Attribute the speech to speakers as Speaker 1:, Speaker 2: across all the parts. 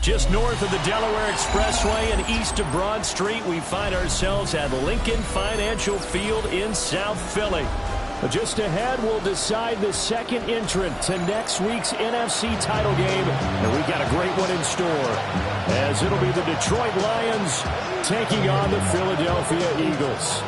Speaker 1: Just north of the Delaware Expressway and east of Broad Street, we find ourselves at Lincoln Financial Field in South Philly. But just ahead, we'll decide the second entrant to next week's NFC title game. And we've got a great one in store, as it'll be the Detroit Lions taking on the Philadelphia Eagles.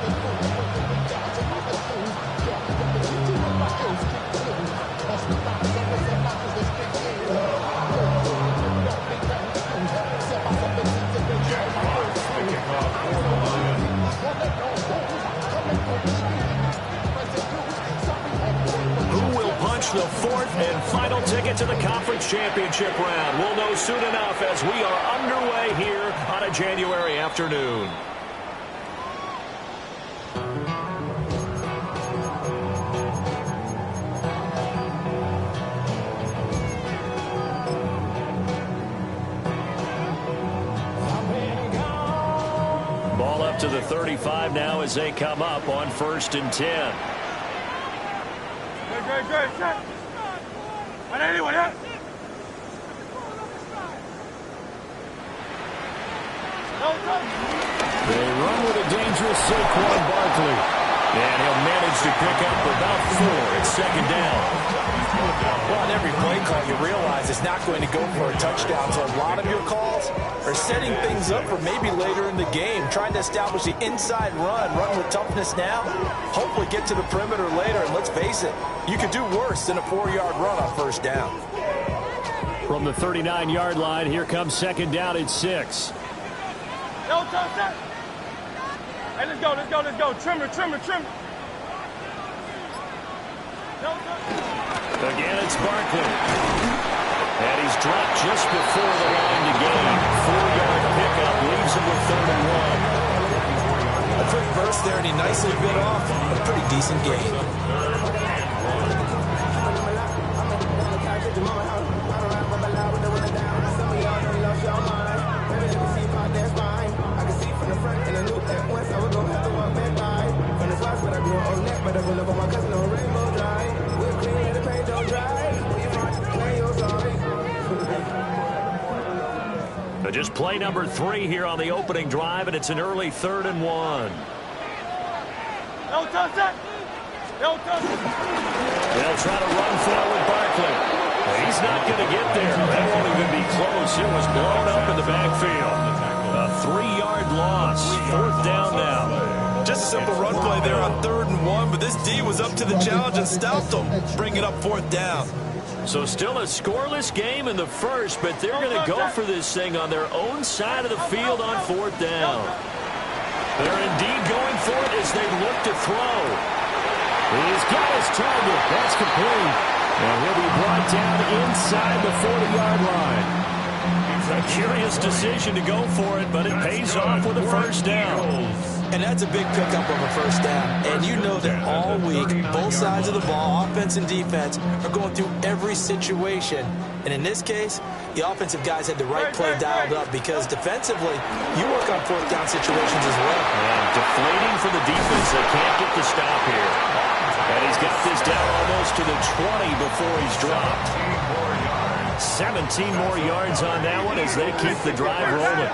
Speaker 1: The fourth and final ticket to the conference championship round. We'll know soon enough as we are underway here on a January afternoon. Ball up to the 35 now as they come up on 1st and 10.
Speaker 2: Great. Anyone, yeah?
Speaker 1: They run with a dangerous Saquon Barkley. And he'll manage to pick up about 4 at 2nd down.
Speaker 3: Well, on every play call, you realize it's not going to go for a touchdown. So a lot of your calls are setting things up for maybe later in the game, trying to establish the inside run with toughness now, hopefully get to the perimeter later. And let's face it, you could do worse than a 4-yard run on 1st down.
Speaker 1: From the 39-yard line, here comes 2nd down at 6.
Speaker 2: Hey, let's go. Trimmer.
Speaker 1: Again, it's Barkley. And he's dropped just before the line to gain. 4-yard pickup leaves him with 3rd and 1.
Speaker 3: A quick burst there, and he nicely bit off a pretty decent gain.
Speaker 1: Just play number 3 here on the opening drive, and it's an early 3rd and 1.
Speaker 2: They'll
Speaker 1: try to run forward Barkley. He's not going to get there. That won't even be close. It was blown up in the backfield. A 3-yard loss. 4th down now.
Speaker 3: Just a simple run play there on 3rd and 1, but this D was up to the challenge and stopped him. Bring it up 4th down.
Speaker 1: So still a scoreless game in the first, but they're going to go for this thing on their own side of the field on 4th down. They're indeed going for it as they look to throw. He's got his target. That's complete. And he'll be brought down inside the 40-yard line. A curious decision to go for it, but it pays off with a 1st down.
Speaker 3: And that's a big pickup of a 1st down. And you know that all week, both sides of the ball, offense and defense, are going through every situation. And in this case, the offensive guys had the right play dialed up because defensively, you work on 4th down situations as well.
Speaker 1: And deflating for the defense. They can't get the stop here. And he's got this down almost to the 20 before he's dropped. 17 more yards on that one as they keep the drive rolling.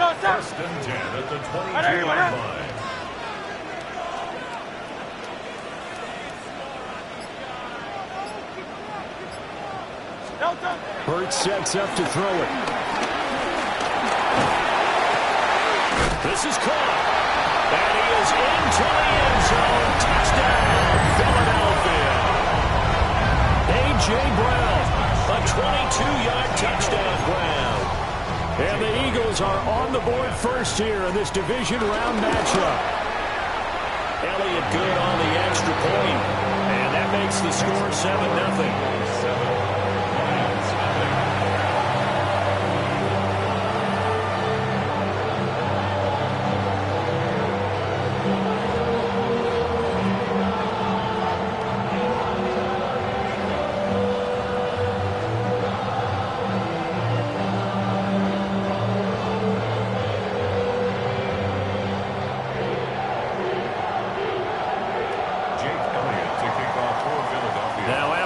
Speaker 2: 1st and 10 at the 22-yard line.
Speaker 1: Hurts sets up to throw it. This is caught. And he is into the end zone. Touchdown, Philadelphia. A.J. Brown, a 22-yard touchdown ground. And the Eagles are on the board first here in this division round matchup. Elliott good on the extra point. And that makes the score 7-0.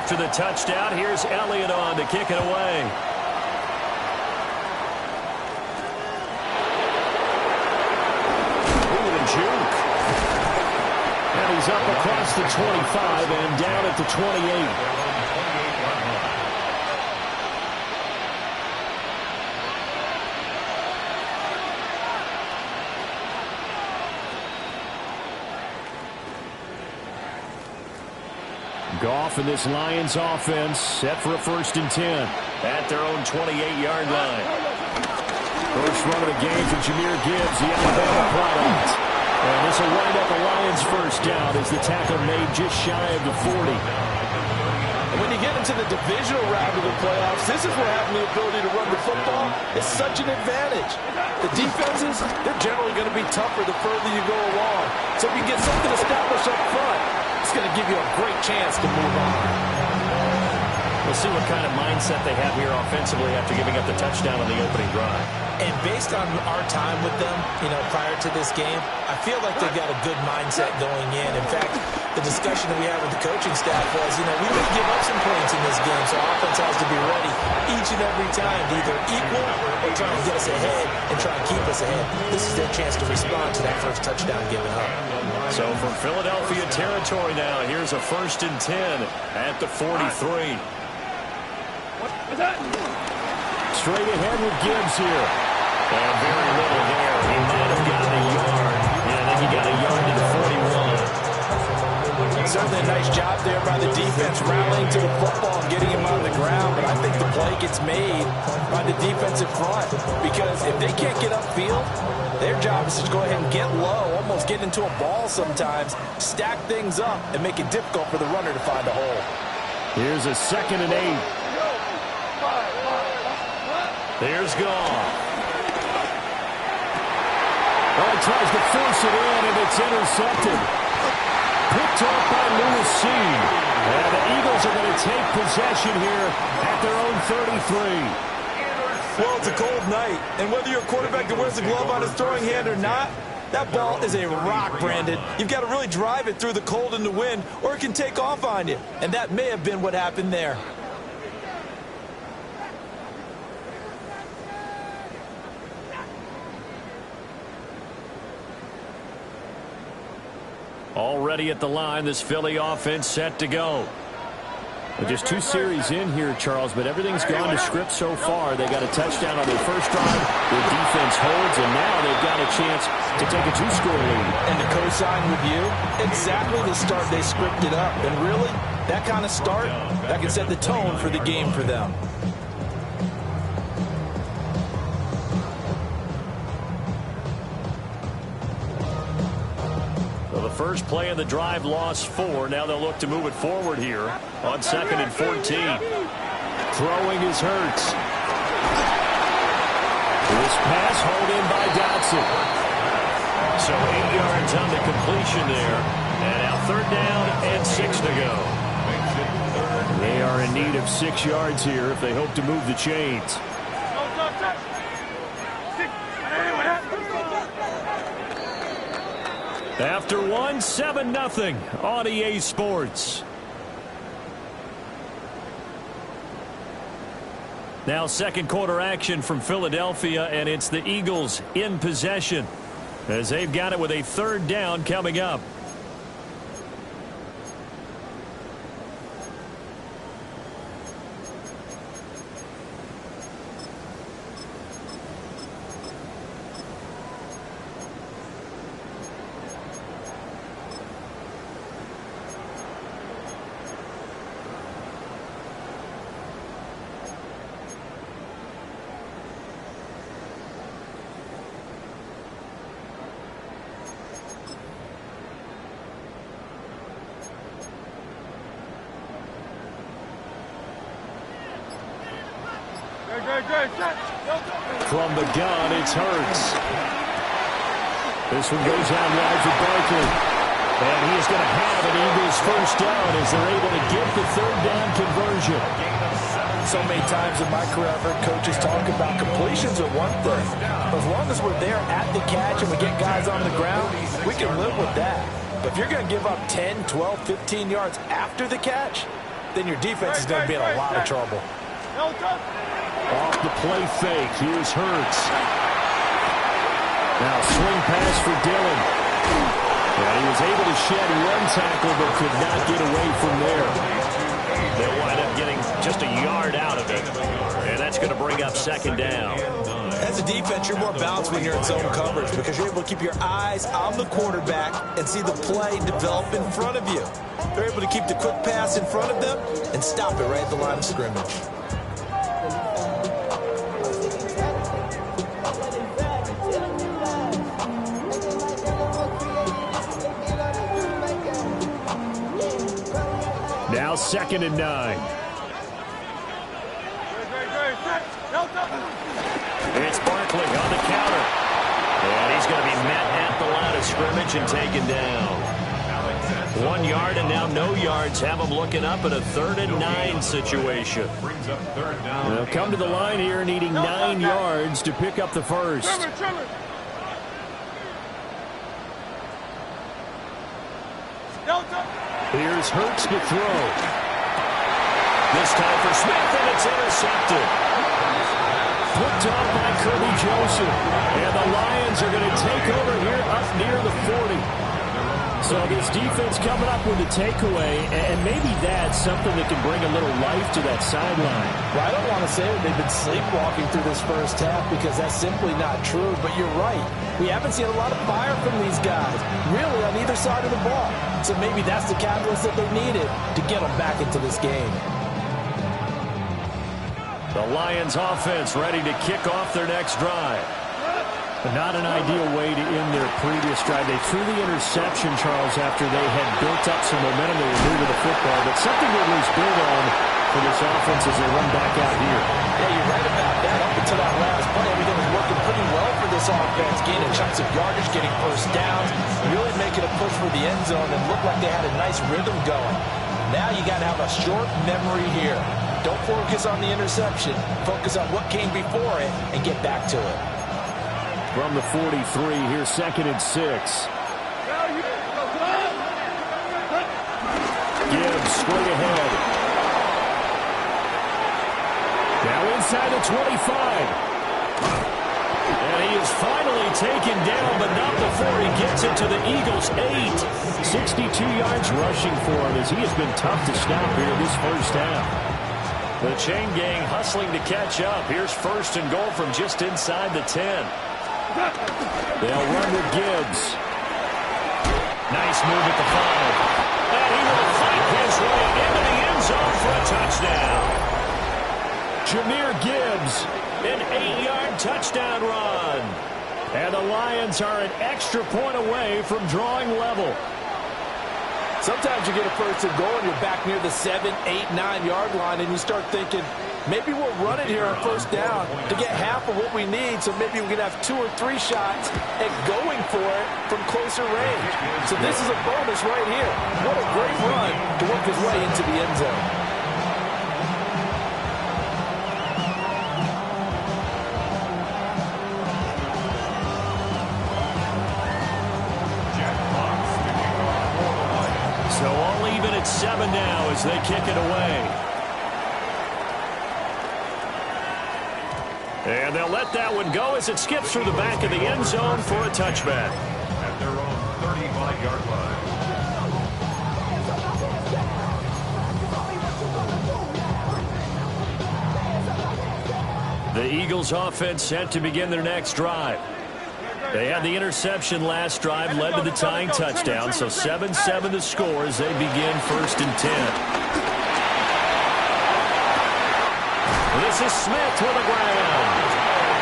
Speaker 2: After the touchdown, here's Elliott on to kick it away.
Speaker 1: is up across the 25 and down at the 28. Goff and this Lions offense set for a 1st and 10 at their own 28-yard line. First run of the game for Jahmyr Gibbs, the Alabama product. And this will wind up a Lions 1st down as the tackle made just shy of the 40.
Speaker 3: And when you get into the divisional round of the playoffs, this is where having the ability to run the football is such an advantage. The defenses, they're generally going to be tougher the further you go along. So if you get something established up front, it's going to give you a great chance to move on.
Speaker 1: We'll see what kind of mindset they have here offensively after giving up the touchdown on the opening drive.
Speaker 3: And based on our time with them, prior to this game, I feel like they've got a good mindset going in. In fact, the discussion that we had with the coaching staff was, we may give up some points in this game, so offense has to be ready each and every time to either equal or try and get us ahead and try and keep us ahead. This is their chance to respond to that first touchdown given up.
Speaker 1: So from Philadelphia territory now, here's a 1st and 10 at the 43. Straight ahead with Gibbs here. And very little there. He might have gotten a yard. Yeah, I think he got a yard to the 41.
Speaker 3: Certainly a nice job there by the defense rallying to the football and getting him on the ground. But I think the play gets made by the defensive front. Because if they can't get upfield, their job is to go ahead and get low, almost get into a ball sometimes, stack things up, and make it difficult for the runner to find a hole.
Speaker 1: Here's a 2nd and 8. There's Goff. Oh, he tries to force it in, and it's intercepted. Picked off by Lewis C. And the Eagles are going to take possession here at their own 33.
Speaker 3: Well, it's a cold night, and whether you're a quarterback that wears a glove on his throwing hand or not, that ball is a rock, Brandon. You've got to really drive it through the cold and the wind, or it can take off on you. And that may have been what happened there.
Speaker 1: Already at the line, this Philly offense set to go. Well, just 2 series in here, Charles, but everything's gone to script so far. They got a touchdown on their first drive. Their defense holds, and now they've got a chance to take a 2-score lead.
Speaker 3: And to co-sign with you, exactly the start they scripted up. And really, that kind of start, that can set the tone for the game for them.
Speaker 1: The first play of the drive lost 4. Now they'll look to move it forward here on 2nd and 14. Throwing is Hurts. This pass hauled in by Dotson. So 8 yards on the completion there. And now 3rd down and 6 to go. They are in need of 6 yards here if they hope to move the chains. After 1, 7-0 on EA Sports. Now 2nd quarter action from Philadelphia, and it's the Eagles in possession as they've got it with a 3rd down coming up. From the gun, it's Hurts. This one goes out wide for Barkley. And he is going to have an Eagles 1st down as they're able to get the 3rd down conversion.
Speaker 3: So many times in my career, I've heard coaches talk about completions are one thing. But as long as we're there at the catch and we get guys on the ground, we can live with that. But if you're going to give up 10, 12, 15 yards after the catch, then your defense is going to be in a lot of trouble.
Speaker 1: Off the play fake. Here's Hurts. Now swing pass for Dillon. And he was able to shed one tackle but could not get away from there. They'll wind up getting just a yard out of it. And that's going to bring up second down.
Speaker 3: As a defense, you're more balanced when you're in zone coverage because you're able to keep your eyes on the quarterback and see the play develop in front of you. They're able to keep the quick pass in front of them and stop it right at the line of scrimmage.
Speaker 1: Now 2nd and 9. It's Barkley on the counter. And he's going to be met at the line of scrimmage and taken down. 1 yard and now no yards. Have him looking up at a 3rd and 9 situation. They'll come to the line here needing 9 yards to pick up the first. Here's Hurts to throw. This time for Smith, and it's intercepted. Picked off by Kirby Joseph. And the Lions are going to take over here up near the 40. So this defense coming up with a takeaway, and maybe that's something that can bring a little life to that sideline.
Speaker 3: Well, I don't want to say that they've been sleepwalking through this first half because that's simply not true, but you're right. We haven't seen a lot of fire from these guys, really, on either side of the ball. So maybe that's the catalyst that they needed to get them back into this game.
Speaker 1: The Lions offense ready to kick off their next drive. But not an ideal way to end their previous drive. They threw the interception, Charles, after they had built up some momentum. They were moving the football, but something that was built on for this offense as they run back out here.
Speaker 3: Yeah, you're right about that. Up until that last play, everything was working pretty well for this offense, gaining chunks of yardage, getting first downs, really making a push for the end zone, and looked like they had a nice rhythm going. Now you got to have a short memory here. Don't focus on the interception. Focus on what came before it and get back to it.
Speaker 1: From the 43, here's 2nd and 6. Gibbs straight ahead. Now inside the 25. And he is finally taken down, but not before he gets it to the Eagles' 8. 62 yards rushing for him as he has been tough to stop here this first half. The chain gang hustling to catch up. Here's 1st and goal from just inside the 10. They'll run with Gibbs. Nice move at the 5. And he will fight his way into the end zone for a touchdown. Jahmyr Gibbs, an 8-yard touchdown run. And the Lions are an extra point away from drawing level.
Speaker 3: Sometimes you get a 1st and goal and you're back near the 7, 8, 9-yard line and you start thinking, maybe we'll run it here on 1st down to get half of what we need, so maybe we can have 2 or 3 shots at going for it from closer range. So this is a bonus right here. What a great run to work his way into the end zone.
Speaker 1: So all even at 7 now as they kick it away. And they'll let that one go as it skips through the back of the end zone for a touchback.
Speaker 2: At their own 35-yard line.
Speaker 1: The Eagles offense set to begin their next drive. They had the interception last drive, led to the tying touchdown, so 7-7 the score as they begin 1st and 10. This is Smith with a ground.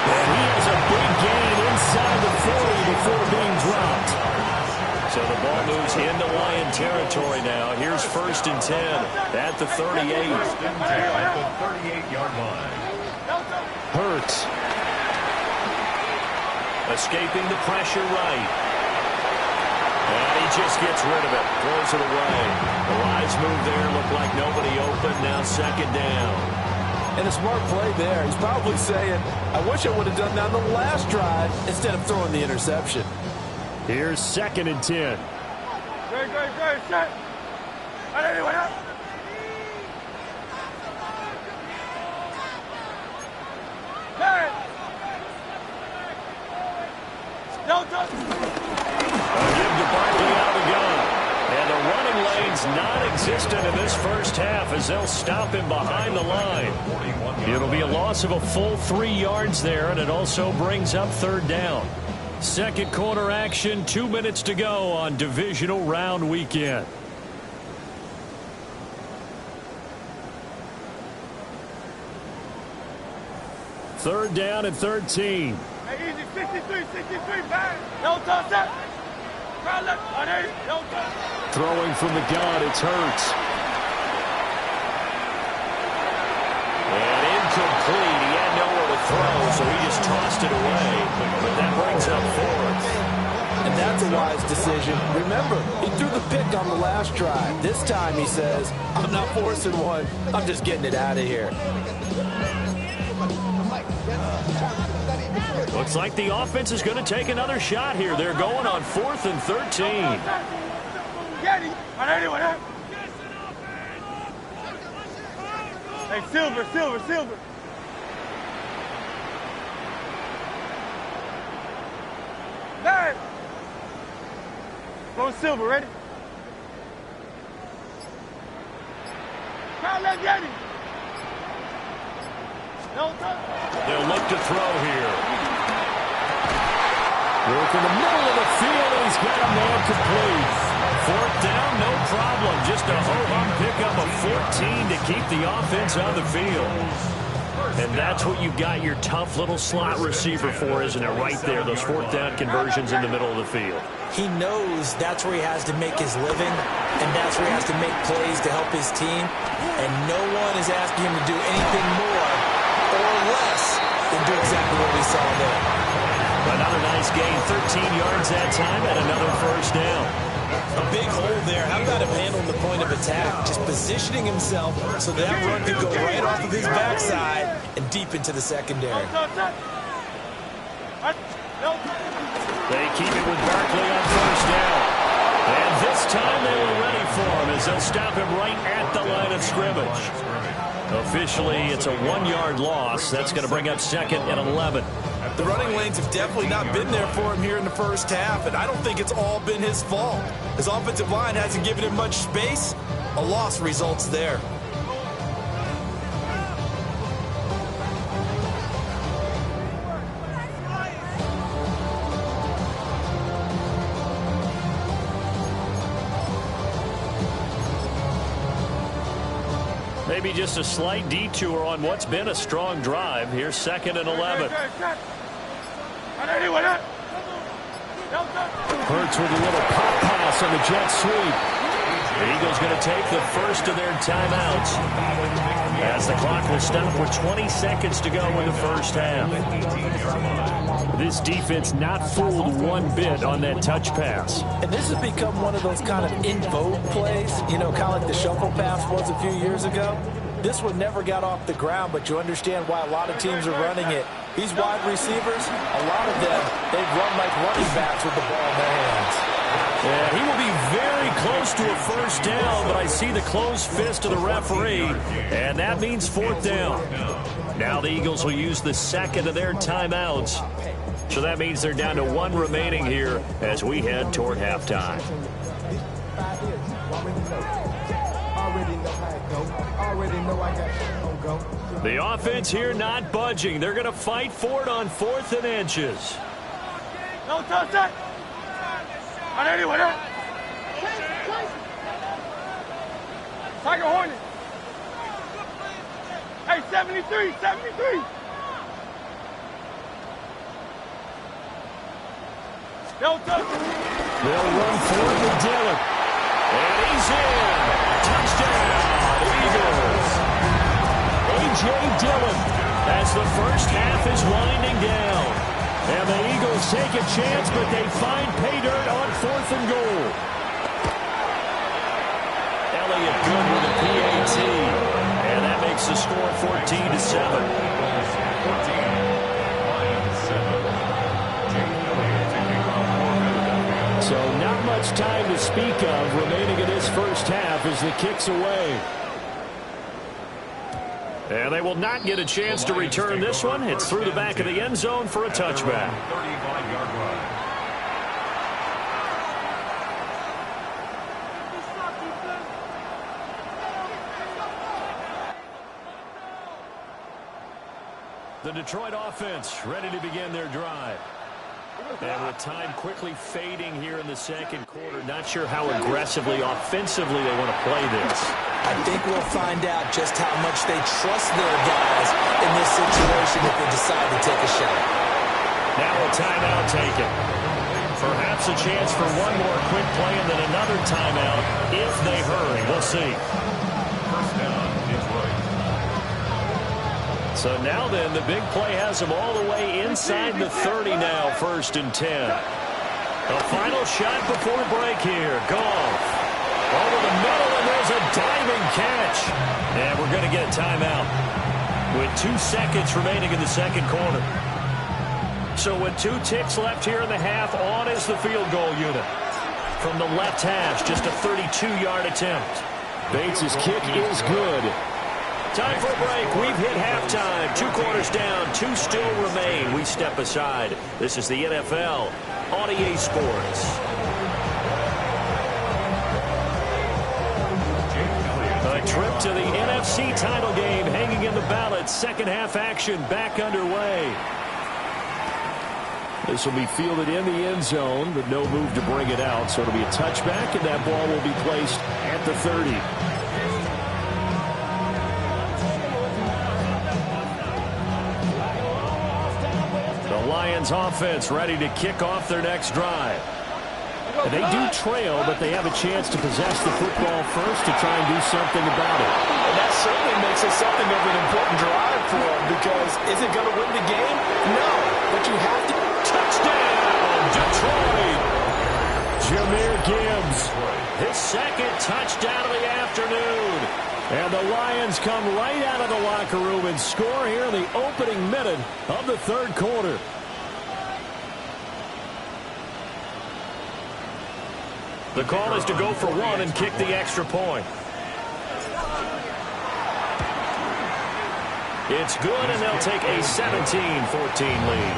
Speaker 1: And he has a big gain inside the 40 before being dropped. So the ball moves into Lion territory now. Here's 1st and 10 at the 38.
Speaker 2: At the 38-yard line.
Speaker 1: Hurts. Escaping the pressure right. And he just gets rid of it. Throws it away. The wise move there. Looked like nobody open. Now 2nd down.
Speaker 3: And a smart play there. He's probably saying, I wish I would have done that on the last drive instead of throwing the interception.
Speaker 1: Here's 2nd and 10.
Speaker 4: Great, set. Anyway,
Speaker 1: Give to Barkley out signs non-existent in this first half as they'll stop him behind the line. It'll be a loss of a full 3 yards there, and it also brings up third down. Second quarter action, 2 minutes to go on divisional round weekend. Third down and 13.
Speaker 4: Hey, easy, 63, bang. No touch that. Crowd left. Oh, there you go. No touch.
Speaker 1: Throwing from the gun, it's Hurts. And incomplete. He had nowhere to throw, so he just tossed it away. But that brings up fourth.
Speaker 3: And that's a wise decision. Remember, he threw the pick on the last drive. This time he says, I'm not forcing one. I'm just getting it out of here.
Speaker 1: Looks like the offense is going to take another shot here. They're going on 4th and 13.
Speaker 4: Hey, Silver. Hey! Go Silver, ready? Crowd left, Yeti. No touch.
Speaker 1: They'll look to throw here. Work in the middle of the field, and he's got him there complete. Fourth down, no problem. Just a ho-hum pickup of 14 to keep the offense on the field. And that's what you've got your tough little slot receiver for, isn't it? Right there, those fourth down conversions in the middle of the field.
Speaker 3: He knows that's where he has to make his living, and that's where he has to make plays to help his team. And no one is asking him to do anything more or less than do exactly what we saw there.
Speaker 1: Another nice gain, 13 yards that time, and another first down.
Speaker 3: A big hole there. How about him handling the point of attack? Just positioning himself so that run could go right off of his backside and deep into the secondary.
Speaker 1: They keep it with Barkley on first down. And this time they were ready for him as they'll stop him right at the line of scrimmage. Officially, it's a 1-yard loss. That's going to bring up 2nd and 11.
Speaker 3: The running lanes have definitely not been there for him here in the first half, and I don't think it's all been his fault. His offensive line hasn't given him much space. A loss results there.
Speaker 1: Maybe just a slight detour on what's been a strong drive. Here's 2nd and 11. Hurts with a little pop pass on the jet sweep. The Eagles going to take the first of their timeouts as the clock will stop with 20 seconds to go in the first half. This defense not fooled one bit on that touch pass.
Speaker 3: And this has become one of those kind of in vogue plays, you know, kind of like the shuffle pass was a few years ago. This one never got off the ground, but you understand why a lot of teams are running it. These wide receivers, a lot of them, they run like running backs with the ball in their hands.
Speaker 1: Yeah, he will be very close to a first down, but I see the closed fist of the referee, and that means 4th down. Now the Eagles will use the second of their timeouts. So that means they're down to 1 remaining here as we head toward halftime. The offense here not budging. They're going to fight for it on 4th and inches.
Speaker 4: No touch that. Tiger Hornet. Hey, 73. No touch.
Speaker 1: They'll run forward with Dillon. And he's in. Touchdown, Eagles. A.J. Dillon as the first half is winding down. And the Eagles take a chance, but they find pay dirt on 4th and goal. Elliott good with a PAT. And that makes the score 14-7. So not much time to speak of remaining in this first half as the kick's away. And they will not get a chance to return this one. It's through the back of the end zone for a touchback.
Speaker 2: 35-yard run.
Speaker 1: The Detroit offense ready to begin their drive. And with time quickly fading here in the second quarter, not sure how aggressively, offensively they want to play this.
Speaker 3: I think we'll find out just how much they trust their guys in this situation if they decide to take a shot.
Speaker 1: Now a timeout taken. Perhaps a chance for one more quick play and then another timeout if they hurry. We'll see.
Speaker 2: First down, Detroit.
Speaker 1: So now then, the big play has them all the way inside the 30 now, 1st and 10. A final shot before break here. Goff over the middle, and there's a diving catch. And we're going to get a timeout with 2 seconds remaining in the second quarter. So with 2 ticks left here in the half, on is the field goal unit. From the left hash, just a 32-yard attempt. Bates' kick is good. Time for a break. We've hit halftime. 2 quarters down. 2 still remain. We step aside. This is the NFL on EA Sports. A trip to the NFC title game hanging in the balance. Second half action back underway. This will be fielded in the end zone, but no move to bring it out. So it'll be a touchback, and that ball will be placed at the 30. The Lions offense ready to kick off their next drive. They do trail, but they have a chance to possess the football first to try and do something about it.
Speaker 3: And that certainly makes it something of an important drive for them, because is it going to win the game? No, but you have to.
Speaker 1: Touchdown, Detroit! Jahmyr Gibbs, his second touchdown of the afternoon. And the Lions come right out of the locker room and score here in the opening minute of the third quarter. The call is to go for 1 and kick the extra point. It's good, and they'll take a 17-14 lead.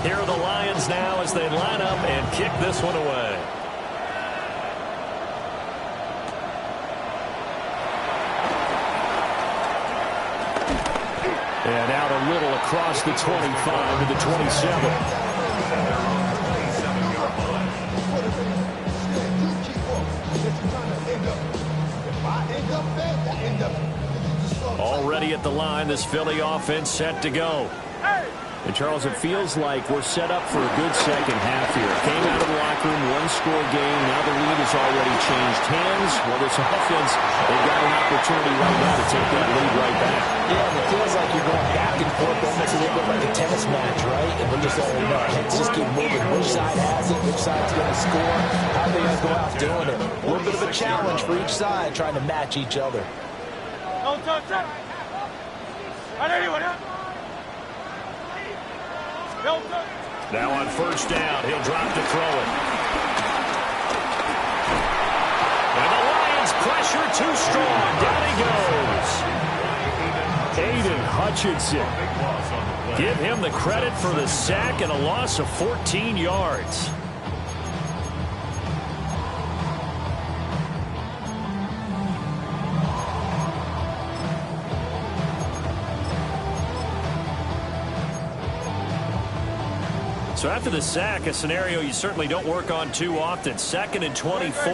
Speaker 1: Here are the Lions now as they line up and kick this one away. And out a little across the 25 to the 27. Already at the line, this Philly offense set to go. And, Charles, it feels like we're set up for a good second half here. Came out of the locker room, 1-score game. Now the lead has already changed hands. Well, this offense, they've got an opportunity right now to take that lead right back.
Speaker 3: Yeah, it feels like you're going back and forth, almost a little bit like a tennis match, right? And we're just saying, no, let's just keep moving. Which side has it? Which side's going to score? How are they going to go out doing it? A little bit of a challenge for each side, trying to match each other.
Speaker 4: Don't touch that. I know you want it.
Speaker 1: Now on first down, he'll drop to throw it. And the Lions pressure too strong. Down he goes. Aiden Hutchinson. Give him the credit for the sack and a loss of 14 yards. So after the sack, a scenario you certainly don't work on too often. 2nd and 24.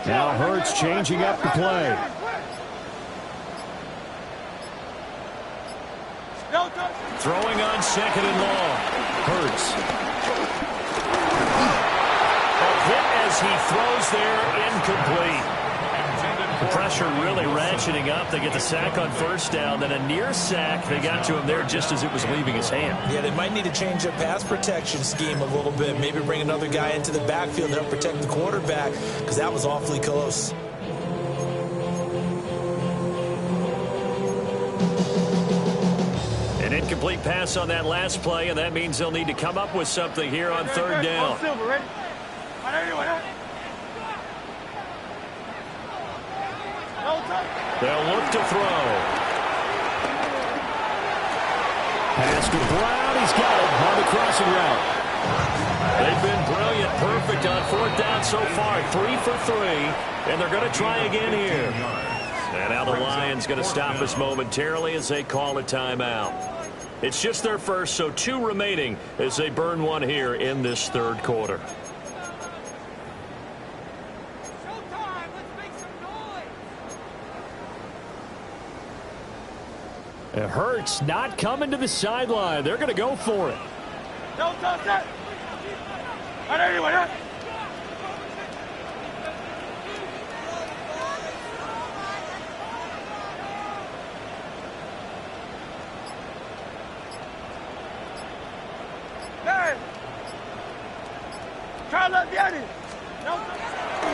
Speaker 1: Now Hurts changing up the play. Throwing on 2nd and long. Hurts. A hit as he throws there, incomplete. The pressure really ratcheting up. They get the sack on first down, then a near sack. They got to him there just as it was leaving his hand.
Speaker 3: Yeah, they might need to change their pass protection scheme a little bit. Maybe bring another guy into the backfield to help protect the quarterback, because that was awfully close.
Speaker 1: An incomplete pass on that last play, and that means they'll need to come up with something here on third down. They'll look to throw. Pass to Brown. He's got it on the crossing route. They've been brilliant, perfect on fourth down so far. 3 for 3, and they're going to try again here. And now the Lions going to stop us momentarily as they call a timeout. It's just their first, so 2 remaining as they burn one here in this third quarter. It hurts not coming to the sideline. They're going to go for it.
Speaker 4: No, touch that.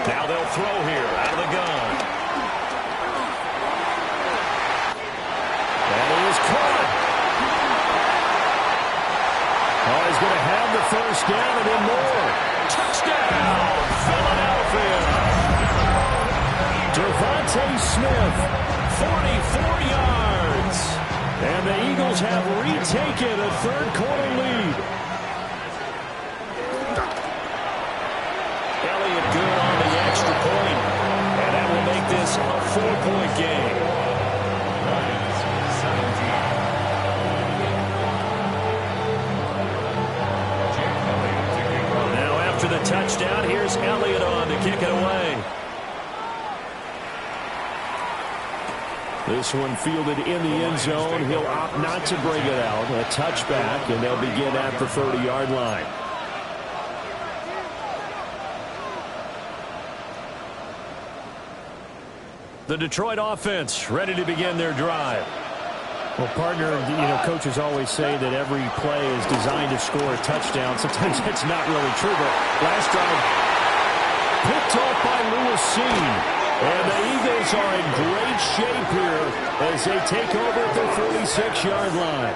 Speaker 1: Now they'll throw here out of the gun. And he is caught. Oh, he's going to have the first down and then more. Touchdown, Philadelphia. Devontae Smith, 44 yards. And the Eagles have retaken a third quarter lead. Elliott good on the extra point, and that will make this a 4-point game. Now after the touchdown, here's Elliott on to kick it away. This one fielded in the end zone. He'll opt not to bring it out. A touchback, and they'll begin at the 30-yard line. The Detroit offense ready to begin their drive. Well, partner, coaches always say that every play is designed to score a touchdown. Sometimes that's not really true, but last drive picked off by Lewis Cine. And the Eagles are in great shape here as they take over at the 46-yard line.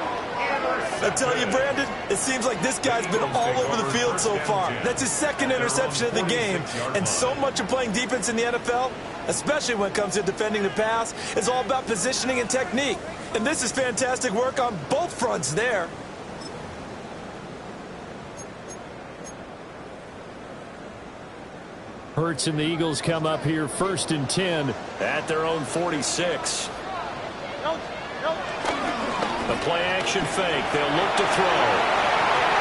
Speaker 3: I tell you, Brandon, it seems like this guy's been all over the field so far. That's his second interception of the game. And so much of playing defense in the NFL, especially when it comes to defending the pass, is all about positioning and technique. And this is fantastic work on both fronts there.
Speaker 1: Hurts and the Eagles come up here 1st and 10 at their own 46. The play-action fake. They'll look to throw.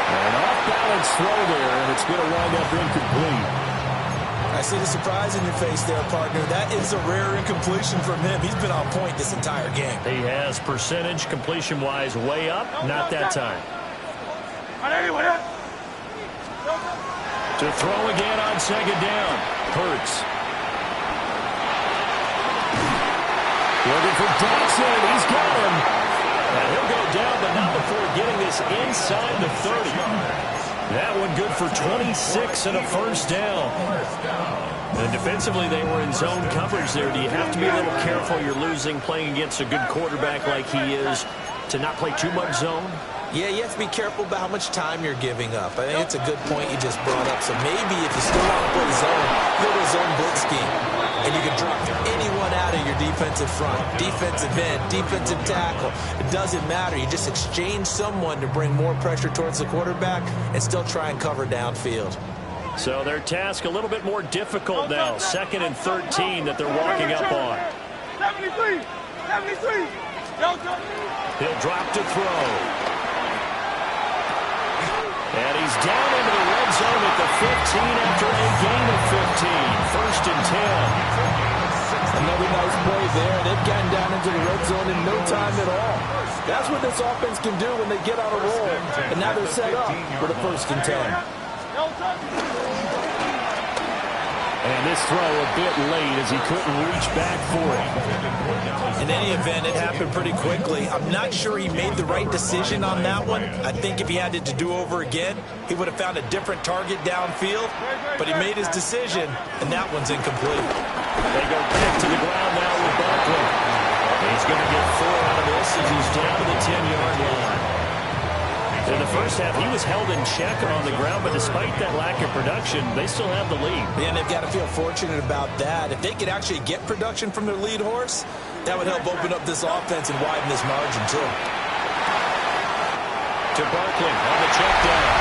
Speaker 1: An off-balance throw there, and it's going to wind up incomplete.
Speaker 3: I see the surprise in your face there, partner. That is a rare incompletion from him. He's been on point this entire game.
Speaker 1: He has percentage completion-wise way up. Not that time. To throw again on second down. Hurts. Looking for Dodson. He's got him. And he'll go down, but not before getting this inside the 30. That one good for 26 and a first down. And defensively, they were in zone coverage there. Do you have to be a little careful? You're losing playing against a good quarterback like he is to not play too much zone?
Speaker 3: Yeah, you have to be careful about how much time you're giving up. I think it's a good point you just brought up. So maybe if you still want to play zone, go to a zone blitz scheme. And you can drop anyone out of your defensive front, defensive end, defensive tackle. It doesn't matter. You just exchange someone to bring more pressure towards the quarterback and still try and cover downfield.
Speaker 1: So their task a little bit more difficult now. 2nd and 13 that they're walking up on.
Speaker 4: 73.
Speaker 1: He'll drop to throw. And he's down into the red zone at the 15 after a gain of 15. 1st and 10.
Speaker 3: Another nice play there, and they've gotten down into the red zone in no time at all. That's what this offense can do when they get on a roll. And now they're set up for the 1st and 10.
Speaker 1: And this throw a bit late as he couldn't reach back for it.
Speaker 3: In any event, it happened pretty quickly. I'm not sure he made the right decision on that one. I think if he had it to do over again, he would have found a different target downfield. But he made his decision, and that one's incomplete.
Speaker 1: They go back to the ground now with Barkley. He's going to get 4 out of this as he's down to the 10-yard line. In the first half, he was held in check on the ground, but despite that lack of production, they still have the lead.
Speaker 3: And they've got to feel fortunate about that. If they could actually get production from their lead horse, that would help open up this offense and widen this margin, too.
Speaker 1: to Barkley on the check down.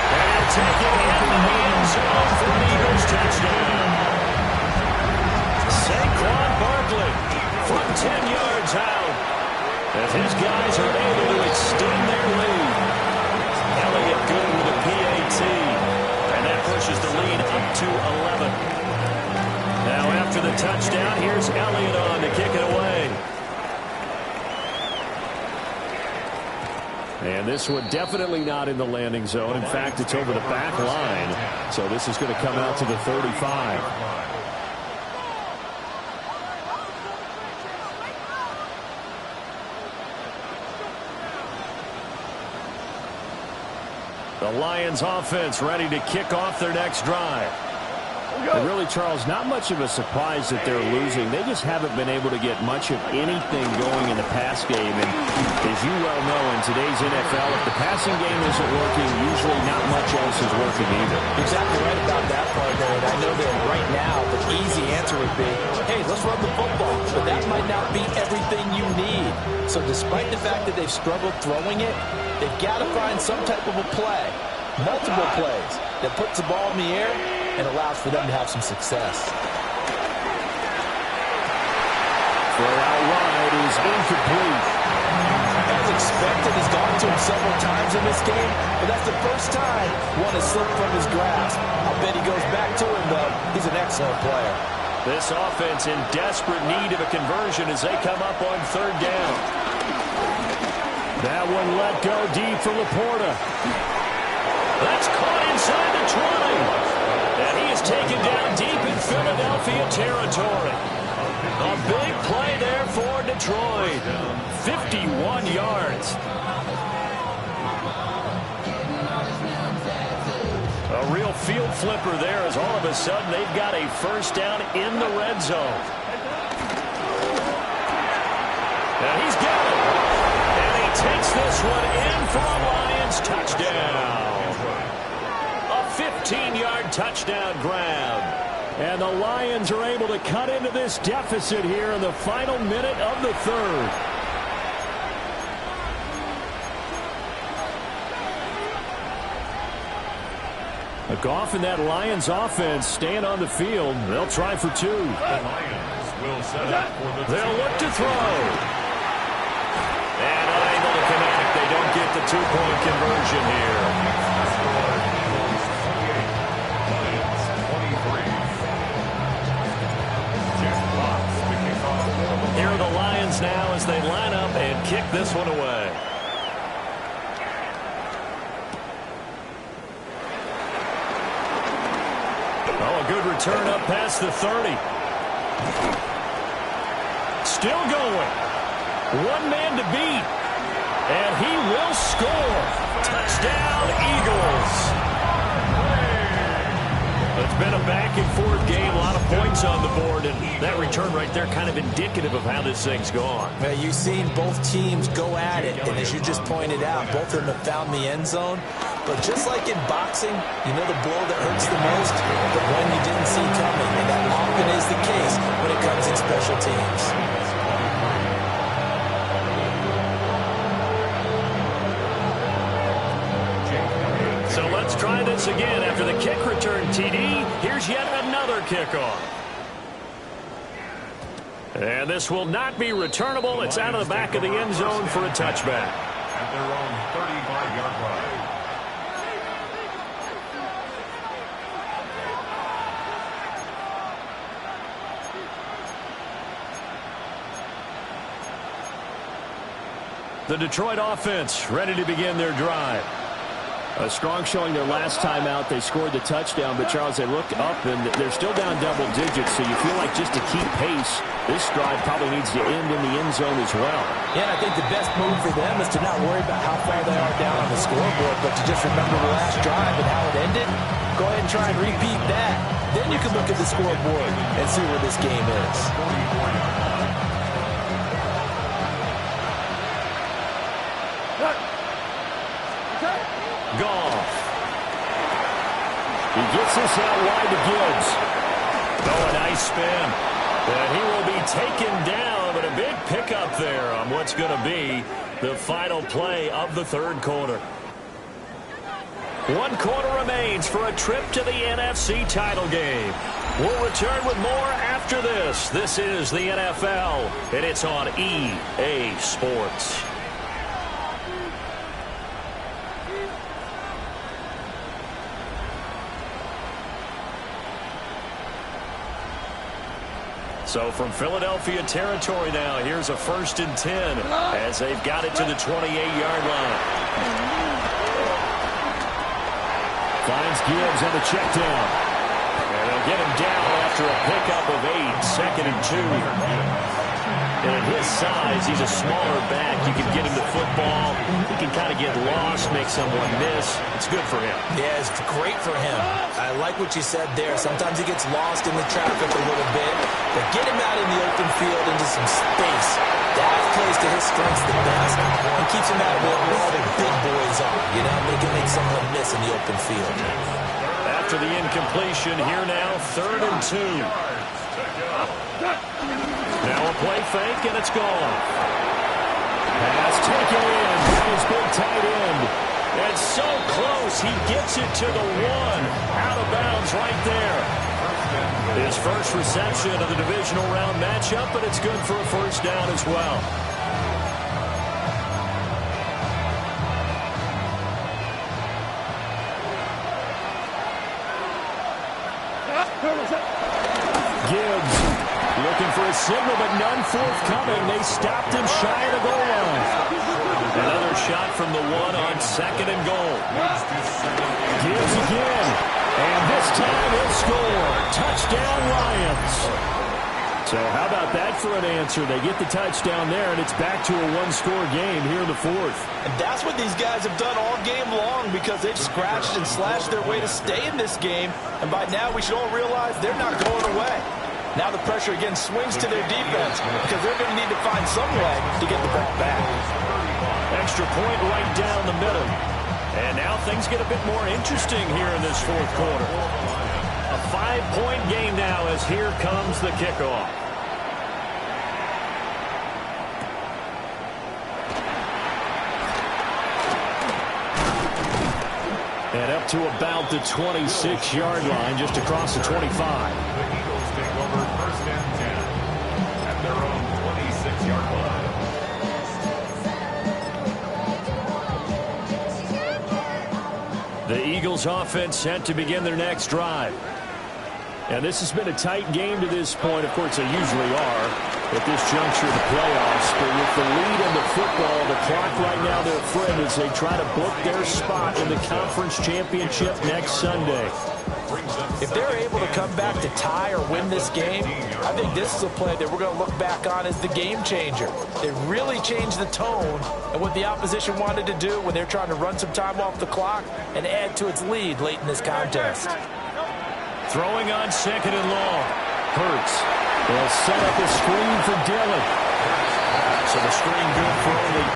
Speaker 1: And he'll take it into the end zone for an Eagles touchdown. Saquon Barkley from 10 yards out, as his guys are able to extend their lead. Elliott good with a PAT, and that pushes the lead up to 11. Now after the touchdown, here's Elliott on to kick it away. And this one definitely not in the landing zone. In fact, it's over the back line. So this is going to come out to the 35. The Lions offense ready to kick off their next drive. And really, Charles, not much of a surprise that they're losing. They just haven't been able to get much of anything going in the pass game. And as you well know, in today's NFL, if the passing game isn't working, usually not much else is working either.
Speaker 3: Exactly right about that part there. And I know that right now the easy answer would be, hey, let's run the football. But that might not be everything you need. So despite the fact that they've struggled throwing it, they've got to find some type of a play, multiple plays, that puts the ball in the air and allows for them to have some success.
Speaker 1: Throw out wide is incomplete.
Speaker 3: As expected, he's gone to him several times in this game, but that's the first time one has slipped from his grasp. I'll bet he goes back to him, though. He's an excellent player.
Speaker 1: This offense in desperate need of a conversion as they come up on third down. That one let go deep for Laporta. That's caught inside the 20. And he is taken down deep in Philadelphia territory. A big play there for Detroit. 51 yards. A real field flipper there as all of a sudden they've got a first down in the red zone. And he's got it. And he takes this one in for a Lions touchdown. 15-yard touchdown grab. And the Lions are able to cut into this deficit here in the final minute of the third. Goff and that Lions offense staying on the field. They'll try for two.
Speaker 2: The Lions will set up for the
Speaker 1: They'll look to throw. And unable to connect. They don't get the two-point conversion here. Here are the Lions now as they line up and kick this one away. Oh, a good return up past the 30. Still going. One man to beat. And he will score. Touchdown, Eagles. It's been a back-and-forth game, a lot of points on the board, and that return right there kind of indicative of how this thing's gone.
Speaker 3: Well, you've seen both teams go at it, and as you just pointed out, both of them have found the end zone. But just like in boxing, you know the blow that hurts the most? The one you didn't see coming, and that often is the case when it comes in special teams.
Speaker 1: So let's try this again. After the kick return TD, here's yet another kickoff. And this will not be returnable. It's out of the back of the end zone for a touchback.
Speaker 2: At their own 35-yard line.
Speaker 1: The Detroit offense ready to begin their drive. A strong showing their last time out. They scored the touchdown, but Charles, they look up and they're still down double digits, so you feel like just to keep pace, this drive probably needs to end in the end zone as well.
Speaker 3: Yeah, and I think the best move for them is to not worry about how far they are down on the scoreboard, but to just remember the last drive and how it ended. Go ahead and try and repeat that. Then you can look at the scoreboard and see where this game is.
Speaker 1: Goff. He gets this out wide to Gibbs. Oh, a nice spin. And he will be taken down, but a big pickup there on what's going to be The final play of the third quarter. 1 quarter remains for a trip to the NFC title game. We'll return with more after this. This is the NFL, and it's on EA Sports. So from Philadelphia territory now, here's a 1st and 10 as they've got it to the 28-yard line. Finds Gibbs on the check down. And they'll get him down after a pickup of 8, 2nd and 2. And at his size, he's a smaller back. You can get him to football. He can kind of get lost, make someone miss. It's good for him.
Speaker 3: Yeah, it's great for him. I like what you said there. Sometimes he gets lost in the traffic a little bit. But get him out in the open field into some space. That plays to his strengths the best and keeps him out where all the big boys are. You know, they can make someone miss in the open field.
Speaker 1: After the incompletion, here now, 3rd and 2. Now a play fake, and it's gone. Pass taken in by his big tight end. And so close, he gets it to the 1. Out of bounds right there. His first reception of the divisional round matchup, but it's good for a 1st down as well. Gibbs looking for a signal, but none forthcoming. They stopped him shy of the goal line. Another shot from the 1 on 2nd and goal. Gibbs again. And this time he'll score. Touchdown, Lions. So how about that for an answer? They get the touchdown there, and it's back to a 1-score game here in the 4th.
Speaker 3: And that's what these guys have done all game long because they've scratched and slashed their way to stay in this game. And by now we should all realize they're not going away. Now the pressure again swings to their defense because they're going to need to find some way to get the ball back.
Speaker 1: Extra point right down the middle. And now things get a bit more interesting here in this 4th quarter. A 5-point game now as here comes the kickoff. And up to about the 26-yard line, just across the 25.
Speaker 2: The Eagles take over 1st and 10 at their own 26-yard line.
Speaker 1: The Eagles offense set to begin their next drive. And this has been a tight game to this point. Of course, they usually are at this juncture of the playoffs. But with the lead in the football, the clock right now, their friend, as they try to book their spot in the conference championship next Sunday.
Speaker 3: If they're able to come back to tie or win this game, I think this is a play that we're going to look back on as the game changer. It really changed the tone and what the opposition wanted to do when they're trying to run some time off the clock and add to its lead late in this contest.
Speaker 1: Throwing on 2nd and long. Hurts. They'll set up a screen for Dillon. So the screen good for only...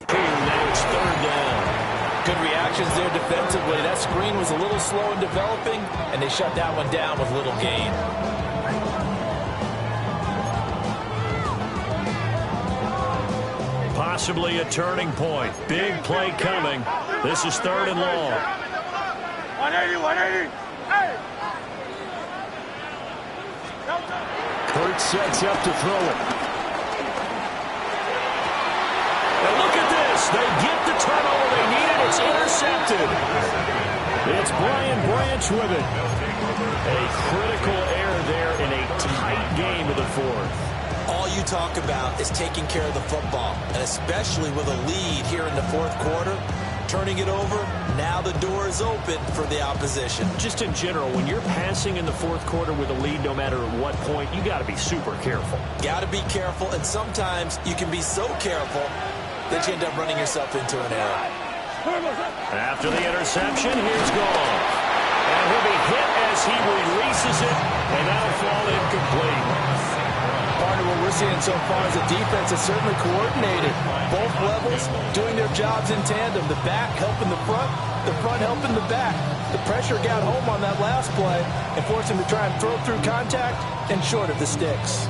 Speaker 1: Now it's 3rd down.
Speaker 3: Good reactions there defensively. That screen was a little slow in developing, and they shut that one down with little gain.
Speaker 1: Possibly a turning point. Big play coming. This is 3rd and long.
Speaker 4: 180, 180. Hey!
Speaker 1: Kurt sets up to throw it. And look at this. They get the turnover they needed. It's intercepted. It's Brian Branch with it. A critical error there in a tight game of the 4th.
Speaker 3: All you talk about is taking care of the football, and especially with a lead here in the 4th quarter, turning it over, now the door is open for the opposition.
Speaker 1: Just in general, when you're passing in the 4th quarter with a lead, no matter at what point, you got to be super careful.
Speaker 3: Got to be careful, and sometimes you can be so careful that you end up running yourself into an error.
Speaker 1: After the interception, here's Gall. And he'll be hit as he releases it, and that'll fall incomplete.
Speaker 3: Part Partner, what we're seeing so far is the defense is certainly coordinated. Both levels doing their jobs in tandem. The back helping the front helping the back. The pressure got home on that last play and forced him to try and throw through contact and short of the sticks.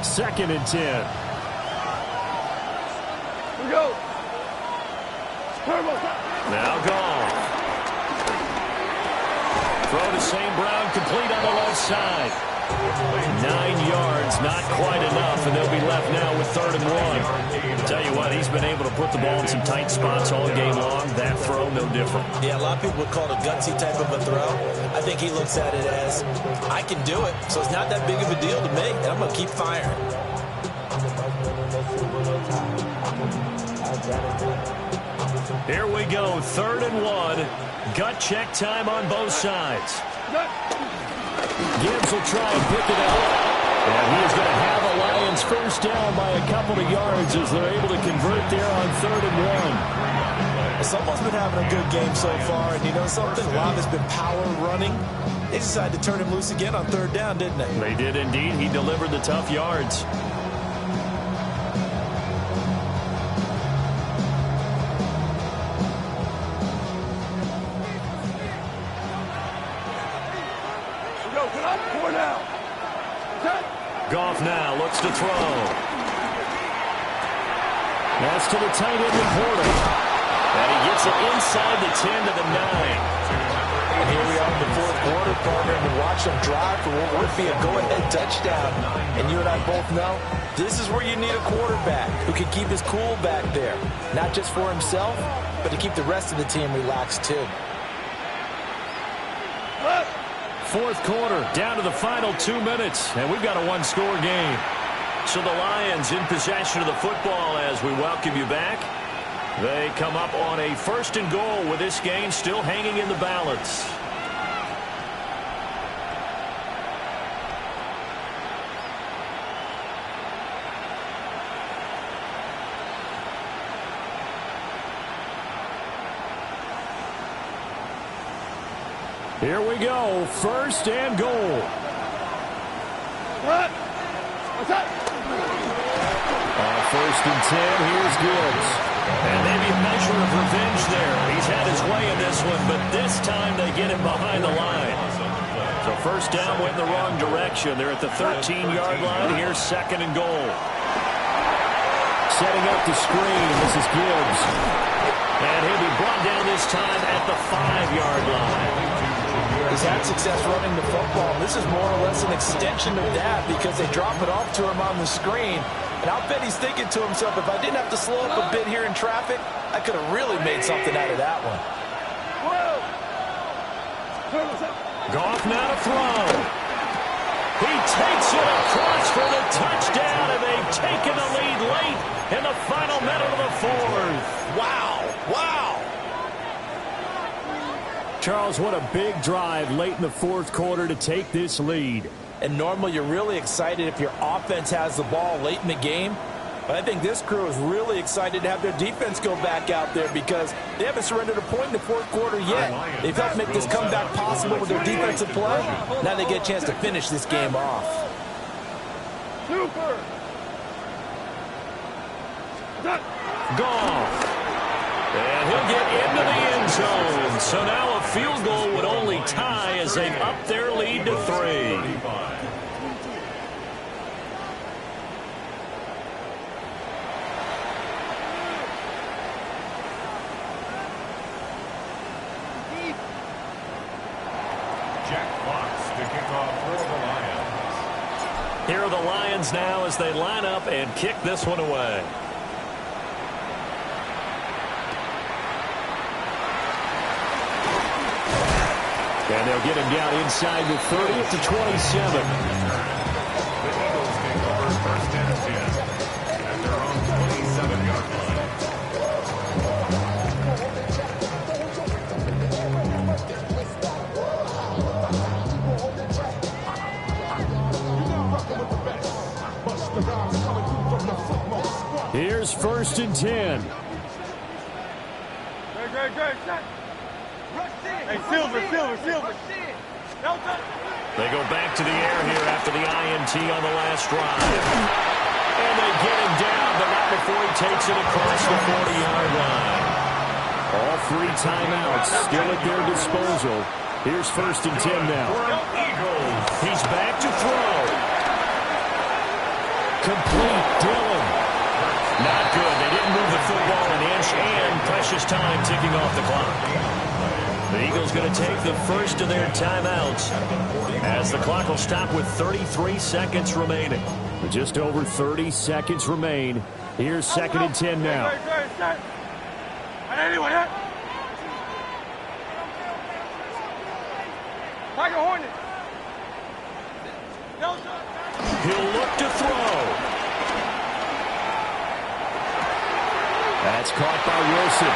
Speaker 1: Second and 10.
Speaker 4: Here we go.
Speaker 1: Now gone. Throw to St. Brown, complete on the left side. 9 yards, not quite enough, and they'll be left now with 3rd and 1. Tell you what, he's been able to put the ball in some tight spots all game long. That throw, no different.
Speaker 3: Yeah, a lot of people would call it a gutsy type of a throw. I think he looks at it as, I can do it, so it's not that big of a deal to me, and I'm going to keep firing.
Speaker 1: Here we go, 3rd and 1. Gut check time on both sides. Gibbs will try and pick it up. And he is going to have a Lions first down by a couple of yards as they're able to convert there on 3rd and 1.
Speaker 3: Someone's been having a good game so far, and you know something? Love has been power running. They decided to turn him loose again on 3rd down, didn't they?
Speaker 1: They did indeed. He delivered the tough yards. Goff now looks to throw. That's to the tight end, McCorder. And he gets it inside the 10 to the 9.
Speaker 3: And here we are in the 4th quarter, partner, and watch them drive for what would be a go-ahead touchdown. And you and I both know this is where you need a quarterback who can keep his cool back there. Not just for himself, but to keep the rest of the team relaxed too.
Speaker 1: 4th quarter, down to the final 2 minutes, and we've got a one-score game. So the Lions in possession of the football as we welcome you back. They come up on a 1st and goal with this game still hanging in the balance. Here we go, 1st and goal.
Speaker 4: What? What's up?
Speaker 1: 1st and 10, here's Gibbs. And maybe a measure of revenge there. He's had his way in this one, but this time they get him behind the line. So 1st down went in the wrong direction. They're at the 13-yard line. Here's 2nd and goal. Setting up the screen, this is Gibbs. And he'll be brought down this time at the 5-yard line.
Speaker 3: He's had success running the football. This is more or less an extension of that because they drop it off to him on the screen. And I'll bet he's thinking to himself, if I didn't have to slow up a bit here in traffic, I could have really made something out of that one.
Speaker 1: Goff now to throw. He takes it across for the touchdown, and they've taken the lead late in the final minute of the 4th.
Speaker 3: Wow. Wow.
Speaker 1: Charles, what a big drive late in the 4th quarter to take this lead.
Speaker 3: And normally you're really excited if your offense has the ball late in the game. But I think this crew is really excited to have their defense go back out there because they haven't surrendered a point in the 4th quarter yet. They've helped make this comeback possible with their defensive play. Now they get a chance to finish this game off.
Speaker 4: Super.
Speaker 1: Goff. And he'll get into the end zone. So now a field goal would only tie as they up their lead to 3.
Speaker 2: Jack Fox to kick off for the Lions.
Speaker 1: Here are the Lions now as they line up and kick this one away. And they'll get him down inside the 30 to 27.
Speaker 2: The Eagles take over 1st and 10 at their own 27-yard
Speaker 1: line. Here's 1st and 10.
Speaker 4: Hey, Silver.
Speaker 1: They go back to the air here after the INT on the last drive. And they get him down, but not before he takes it across the 40-yard line. All 3 timeouts still at their disposal. Here's 1st and 10 now. He's back to throw. Complete. Dillon. Not good. They didn't move the football an inch, and precious time ticking off the clock. The Eagles going to take the first of their timeouts as the clock will stop with 33 seconds remaining. With just over 30 seconds remain. Here's 2nd and 10 now. He'll look to throw. That's caught by Wilson.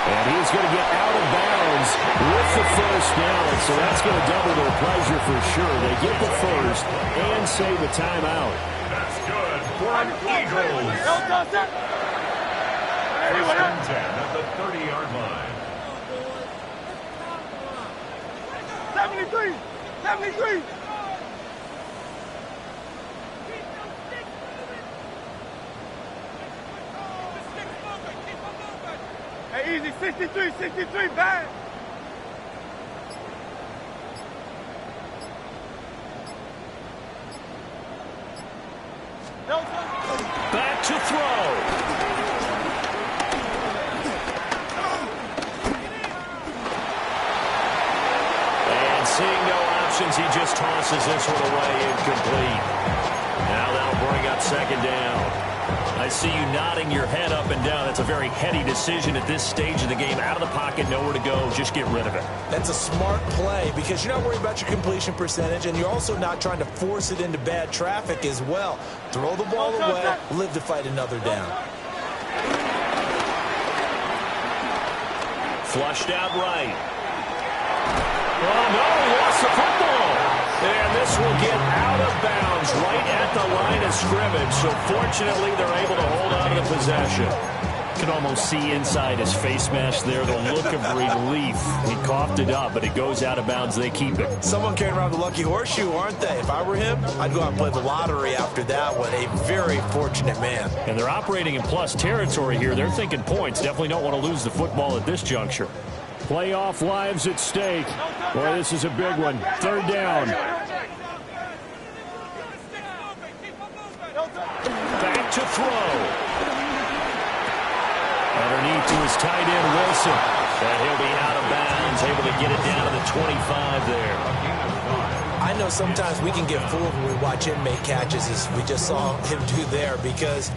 Speaker 1: And he's going to get out of bounds with the first down. So that's going to double their pleasure for sure. They get the first and save a timeout.
Speaker 2: That's good for an Eagles. 1st and 10 at the 30-yard line.
Speaker 4: 73. Hey, easy, 63, bang.
Speaker 1: Back to throw. And seeing no options, he just tosses this one away, incomplete. Now that'll bring up 2nd down. I see you nodding your head up and down. That's a very heady decision at this stage of the game. Out of the pocket, nowhere to go. Just get rid of it.
Speaker 3: That's a smart play because you're not worried about your completion percentage, and you're also not trying to force it into bad traffic as well. Throw the ball away, live to fight another down.
Speaker 1: Flushed out right. Oh, no, he lost the football. And this will get out of bounds right at the line of scrimmage. So fortunately, they're able to hold on to the possession. You can almost see inside his face mask there the look of relief. He coughed it up, but it goes out of bounds. They keep it.
Speaker 3: Someone carrying around the lucky horseshoe, aren't they? If I were him, I'd go out and play the lottery after that one. A very fortunate man.
Speaker 1: And they're operating in plus territory here. They're thinking points. Definitely don't want to lose the football at this juncture. Playoff lives at stake. Boy, this is a big one. 3rd down. Back to throw. Underneath to his tight end, Wilson. And he'll be out of bounds, able to get it down to the 25 there.
Speaker 3: I know sometimes we can get fooled when we watch him make catches, as we just saw him do there, because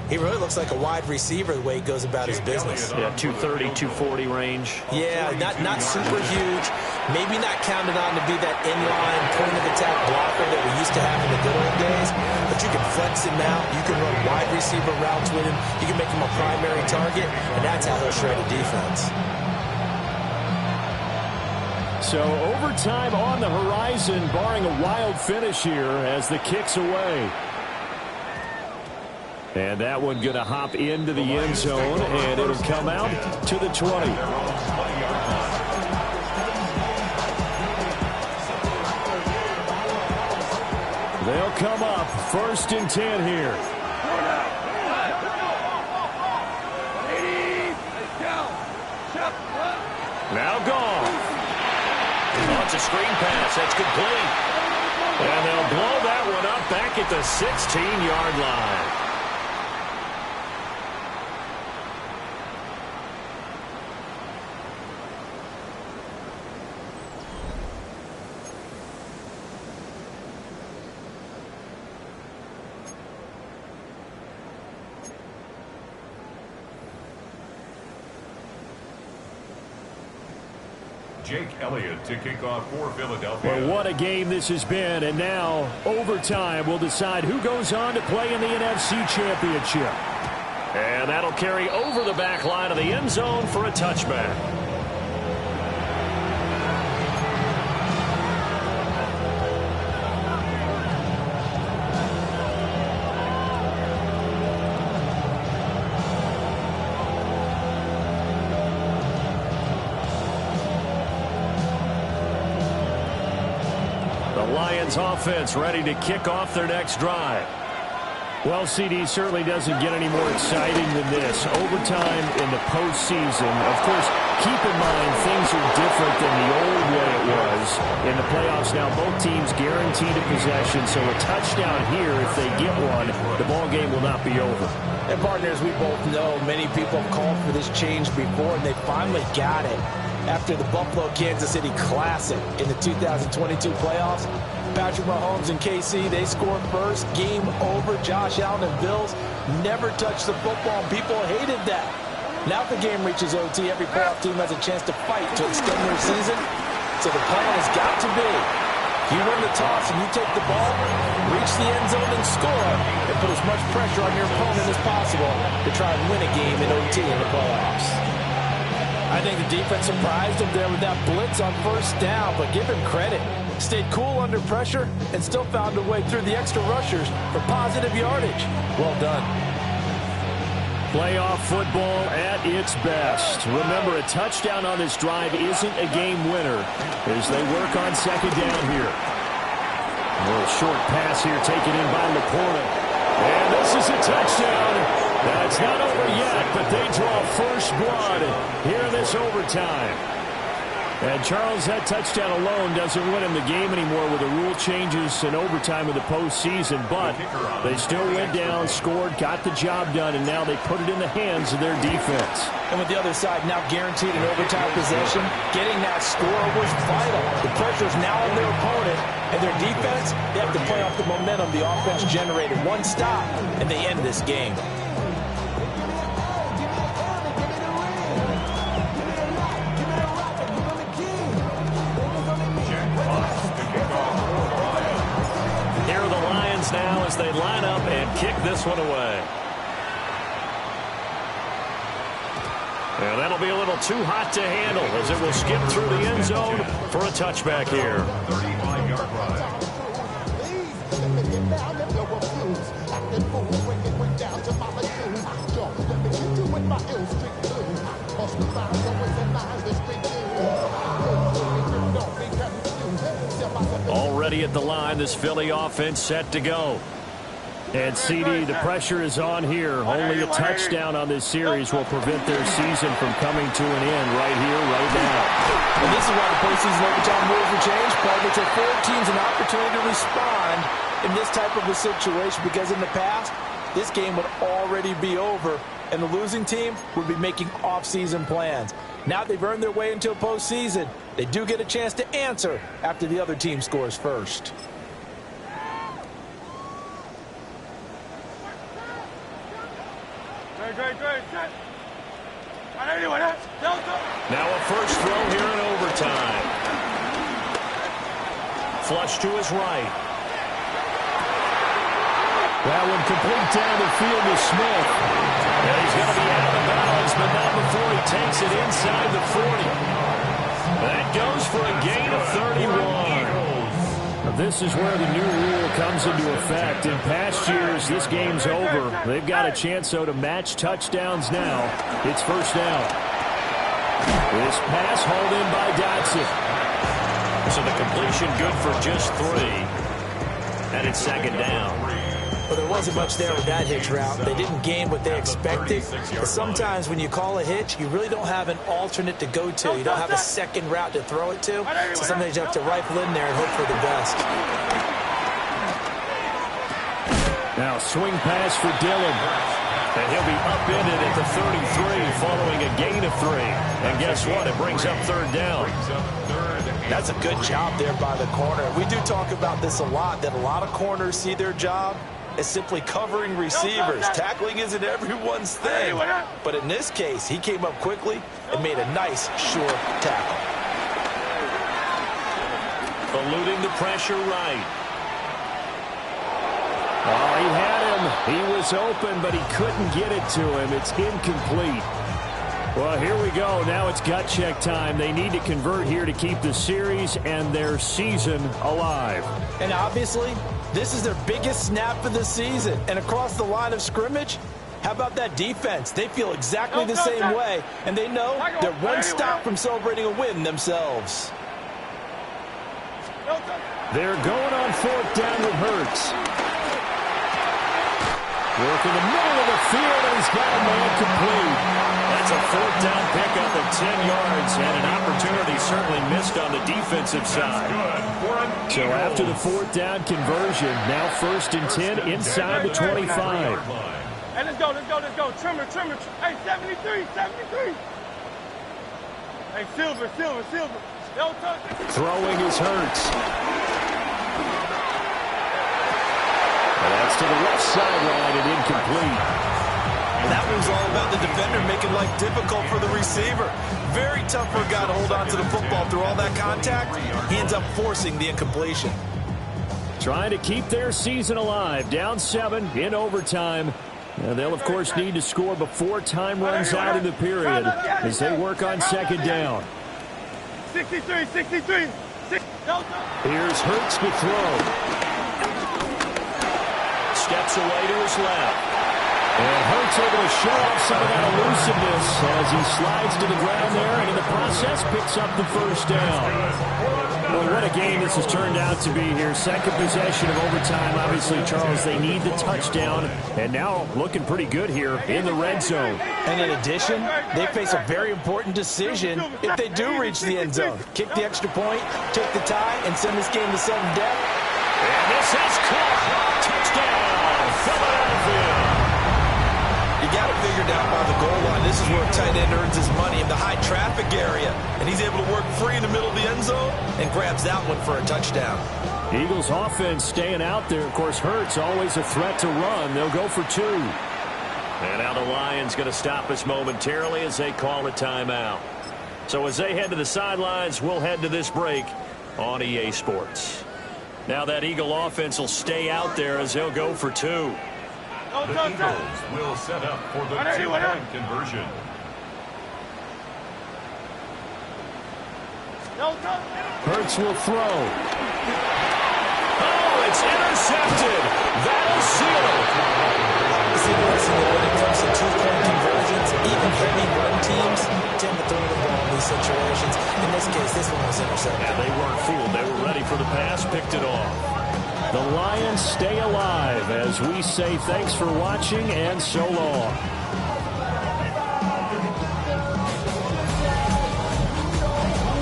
Speaker 3: he really looks like a wide receiver the way he goes about his business.
Speaker 1: Yeah, 230, 240 range.
Speaker 3: Yeah, not super huge. Maybe not counted on to be that inline point-of-attack blocker that we used to have in the good old days. But you can flex him out. You can run wide receiver routes with him. You can make him a primary target, and that's how he'll shred a defense.
Speaker 1: So overtime on the horizon, barring a wild finish here as the kick's away. And that one going to hop into the end zone, and it'll come out to the 20. They'll come up 1st and 10 here. Now gone. Oh, it's a screen pass. That's complete. And they'll blow that one up back at the 16-yard line.
Speaker 2: Jake Elliott to kick off for Philadelphia.
Speaker 1: Well, what a game this has been. And now overtime will decide who goes on to play in the NFC Championship. And that'll carry over the back line of the end zone for a touchback. Lions offense ready to kick off their next drive. Well, CD certainly doesn't get any more exciting than this. Overtime in the postseason. Of course, keep in mind things are different than the old way it was. In the playoffs now, both teams guaranteed a possession, so a touchdown here, if they get one, the ball game will not be over.
Speaker 3: And partners, we both know many people have called for this change before, and they finally got it. After the Buffalo-Kansas City Classic in the 2022 playoffs, Patrick Mahomes and KC, they scored first. Game over. Josh Allen and Bills never touched the football. People hated that. Now if the game reaches OT, every playoff team has a chance to fight to extend their season. So the plan has got to be, you win the toss and you take the ball, reach the end zone and score, and put as much pressure on your opponent as possible to try and win a game in OT in the playoffs. I think the defense surprised him there with that blitz on first down, but give him credit. Stayed cool under pressure and still found a way through the extra rushers for positive yardage. Well done.
Speaker 1: Playoff football at its best. Remember, a touchdown on this drive isn't a game winner as they work on second down here. A little short pass here taken in by Laporta. And this is a touchdown. That's not over yet, but they draw first blood here in this overtime. And Charles, that touchdown alone doesn't win him the game anymore with the rule changes and overtime of the postseason, but they still went down, scored, got the job done, and now they put it in the hands of their defense.
Speaker 3: And with the other side now guaranteed an overtime possession, getting that score was vital. The pressure is now on their opponent, and their defense, they have to play off the momentum the offense generated. One stop, and they end this game.
Speaker 1: Now as they line up and kick this one away. And that'll be a little too hot to handle as it will skip through the end zone for a touchback here.
Speaker 2: 35-yard
Speaker 1: Already at the line, this Philly offense set to go. And CD, the pressure is on here. Only a touchdown on this series will prevent their season from coming to an end right here, right now.
Speaker 3: And this is why the postseason overtime rules were changed, partly to afford teams an opportunity to respond in this type of a situation, because in the past, this game would already be over, and the losing team would be making off-season plans. Now they've earned their way into a postseason. They do get a chance to answer after the other team scores first.
Speaker 1: Now a first throw here in overtime. Flush to his right. That one complete down the field to Smith. And he's going to be out of bounds, but not before he takes it inside the 40. That goes for a gain of 31. This is where the new rule comes into effect. In past years, this game's over. They've got a chance, though, to match touchdowns now. It's first down. This pass hauled in by Dotson. So the completion good for just 3. And it's second down.
Speaker 3: Well, there wasn't much there with that hitch route. They didn't gain what they expected. But sometimes when you call a hitch, you really don't have an alternate to go to. You don't have a second route to throw it to. So sometimes you have to rifle in there and hope for the best.
Speaker 1: Now swing pass for Dillon. And he'll be upended at the 33 following a gain of 3. And guess what? It brings up third down.
Speaker 3: That's a good job there by the corner. We do talk about this a lot, that a lot of corners see their job as simply covering receivers. Tackling isn't everyone's thing. But in this case, he came up quickly and made a nice, sure tackle.
Speaker 1: Eluding the pressure right. Oh, he had him. He was open, but he couldn't get it to him. It's incomplete. Well, here we go. Now it's gut check time. They need to convert here to keep the series and their season alive.
Speaker 3: And obviously, this is their biggest snap of the season. And across the line of scrimmage, how about that defense? They feel exactly the same way, and they know they're one stop from celebrating a win themselves.
Speaker 1: They're going on fourth down with Hurts. Work in the middle of the field, and he's got a man complete. That's a fourth down pickup of 10 yards, and an opportunity certainly missed on the defensive side. So after the fourth down conversion, now first and 10 inside the 25.
Speaker 4: Hey, let's go. Trimmer. Hey, 73. Hey, Silver. Don't touch it.
Speaker 1: Throwing is Hurts. And that's to the left sideline and incomplete.
Speaker 3: That was all about the defender making life difficult for the receiver. Very tough for a guy to hold on to the football through all that contact. He ends up forcing the incompletion.
Speaker 1: Trying to keep their season alive. Down 7 in overtime. They'll, of course, need to score before time runs out in the period as they work on second down.
Speaker 4: 63.
Speaker 1: Here's Hurts to throw. Steps away to his left. And Hurts able to show off some of that elusiveness as he slides to the ground there and in the process picks up the first down. Well, what a game this has turned out to be here. Second possession of overtime. Obviously, Charles, they need the touchdown. And now looking pretty good here in the red zone.
Speaker 3: And in addition, they face a very important decision if they do reach the end zone. Kick the extra point, take the tie, and send this game to sudden death.
Speaker 1: And this is caught. Touchdown, Philadelphia.
Speaker 3: You got it figured out by the goal line. This is where a tight end earns his money, in the high traffic area. And he's able to work free in the middle of the end zone and grabs that one for a touchdown.
Speaker 1: Eagles offense staying out there. Of course, Hurts always a threat to run. They'll go for 2. And now the Lions going to stop us momentarily as they call a timeout. So as they head to the sidelines, we'll head to this break on EA Sports. Now that Eagle offense will stay out there as they'll go for 2.
Speaker 2: The Eagles will set up for the 2-point conversion.
Speaker 1: Hurts will throw. Oh, it's intercepted. That'll seal it.
Speaker 3: It's interesting that when it comes to 2-point conversions, even heavy run teams tend to throw the ball in these situations. In this case, this one was intercepted.
Speaker 1: Yeah, they weren't fooled. They were ready for the pass, picked it off. The Lions stay alive as we say thanks for watching and so long.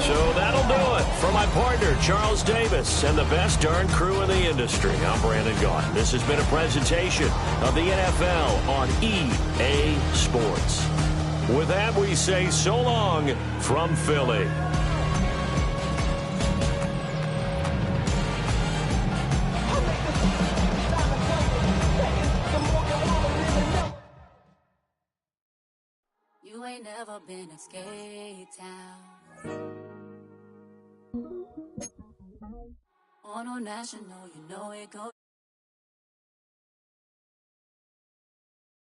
Speaker 1: So that'll do it. For my partner, Charles Davis, and the best darn crew in the industry, I'm Brandon Gaughan. This has been a presentation of the NFL on EA Sports. With that, we say so long from Philly.
Speaker 5: You ain't never been a skate town. On a national, you know it go